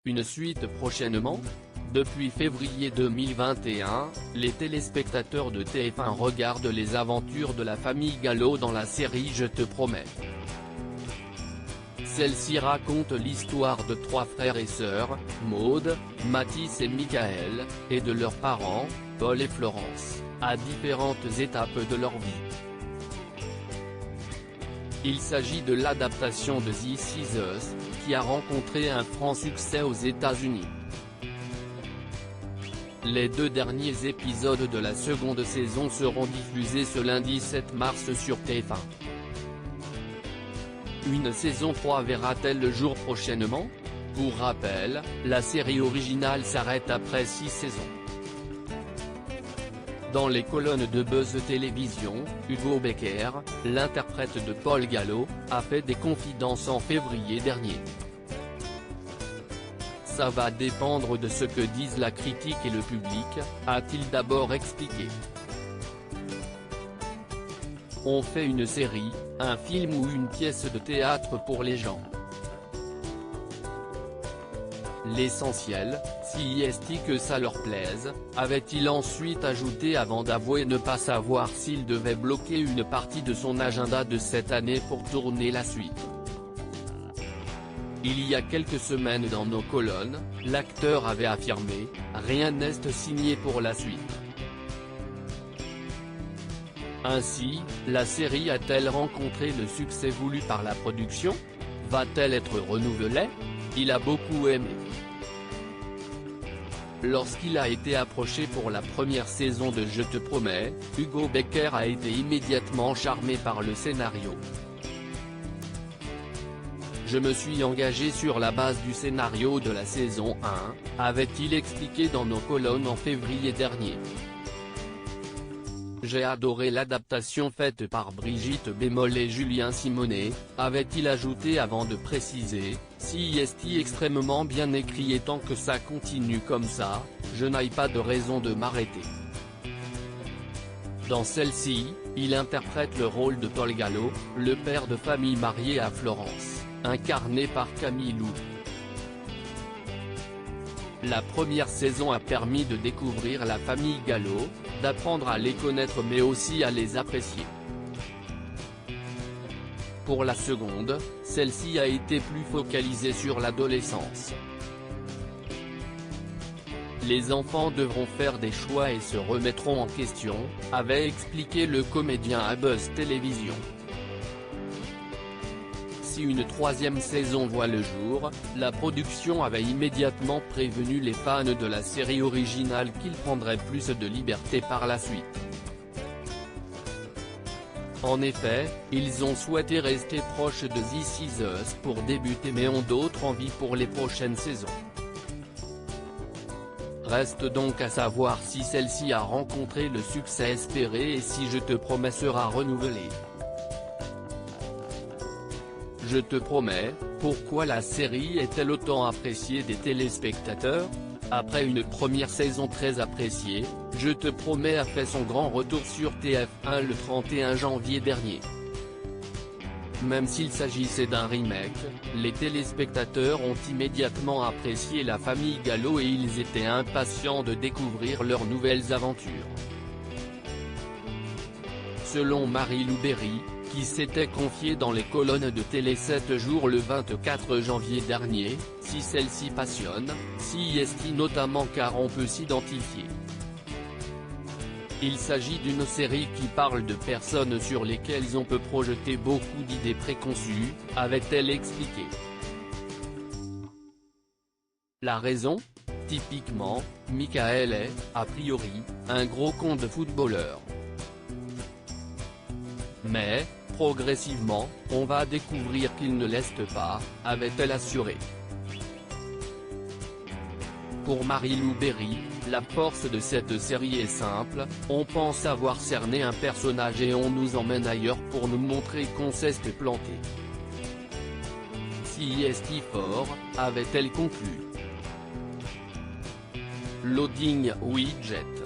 Une suite prochainement ? Depuis février 2021, les téléspectateurs de TF1 regardent les aventures de la famille Gallo dans la série Je te promets. Celle-ci raconte l'histoire de trois frères et sœurs, Maud, Mathis et Michael, et de leurs parents, Paul et Florence, à différentes étapes de leur vie. Il s'agit de l'adaptation de This Is Us, qui a rencontré un franc succès aux États-Unis. Les 2 derniers épisodes de la seconde saison seront diffusés ce lundi 7 mars sur TF1. Une saison 3 verra-t-elle le jour prochainement ? Pour rappel, la série originale s'arrête après 6 saisons. Dans les colonnes de Buzz Télévision, Hugo Becker, l'interprète de Paul Gallo, a fait des confidences en février dernier. Ça va dépendre de ce que disent la critique et le public, a-t-il d'abord expliqué. On fait une série, un film ou une pièce de théâtre pour les gens. L'essentiel, si est que ça leur plaise, avait-il ensuite ajouté avant d'avouer ne pas savoir s'il devait bloquer une partie de son agenda de cette année pour tourner la suite. Il y a quelques semaines dans nos colonnes, l'acteur avait affirmé « Rien n'est signé pour la suite ». Ainsi, la série a-t-elle rencontré le succès voulu par la production ? Va-t-elle être renouvelée ? Il a beaucoup aimé. Lorsqu'il a été approché pour la première saison de Je te promets, Hugo Becker a été immédiatement charmé par le scénario. Je me suis engagé sur la base du scénario de la saison 1, avait-il expliqué dans nos colonnes en février dernier. J'ai adoré l'adaptation faite par Brigitte Bémol et Julien Simonet, avait-il ajouté avant de préciser, si est extrêmement bien écrit et tant que ça continue comme ça, je n'ai pas de raison de m'arrêter. Dans celle-ci, il interprète le rôle de Paul Gallo, le père de famille marié à Florence, incarné par Camille Lou. La première saison a permis de découvrir la famille Gallo, d'apprendre à les connaître mais aussi à les apprécier. Pour la seconde, celle-ci a été plus focalisée sur l'adolescence. Les enfants devront faire des choix et se remettront en question, avait expliqué le comédien à Buzz Télévision. Si une 3e saison voit le jour, la production avait immédiatement prévenu les fans de la série originale qu'ils prendraient plus de liberté par la suite. En effet, ils ont souhaité rester proches de This Is Us pour débuter mais ont d'autres envies pour les prochaines saisons. Reste donc à savoir si celle-ci a rencontré le succès espéré et si Je te promets sera renouvelée. Je te promets, pourquoi la série est-elle autant appréciée des téléspectateurs ? Après une première saison très appréciée, Je te promets a fait son grand retour sur TF1 le 31 janvier dernier. Même s'il s'agissait d'un remake, les téléspectateurs ont immédiatement apprécié la famille Gallo et ils étaient impatients de découvrir leurs nouvelles aventures. Selon Marie-Lou Berry, qui s'était confiée dans les colonnes de Télé 7 jours le 24 janvier dernier, si celle-ci passionne, si est notamment car on peut s'identifier. Il s'agit d'une série qui parle de personnes sur lesquelles on peut projeter beaucoup d'idées préconçues, avait-elle expliqué. La raison ? Typiquement, Michael est, a priori, un gros con de footballeur. Mais, progressivement, on va découvrir qu'il ne l'est pas, avait-elle assuré. Pour Marie-Lou Berry, la force de cette série est simple, on pense avoir cerné un personnage et on nous emmène ailleurs pour nous montrer qu'on s'est planté. Si est fort, avait-elle conclu. Loading Widget.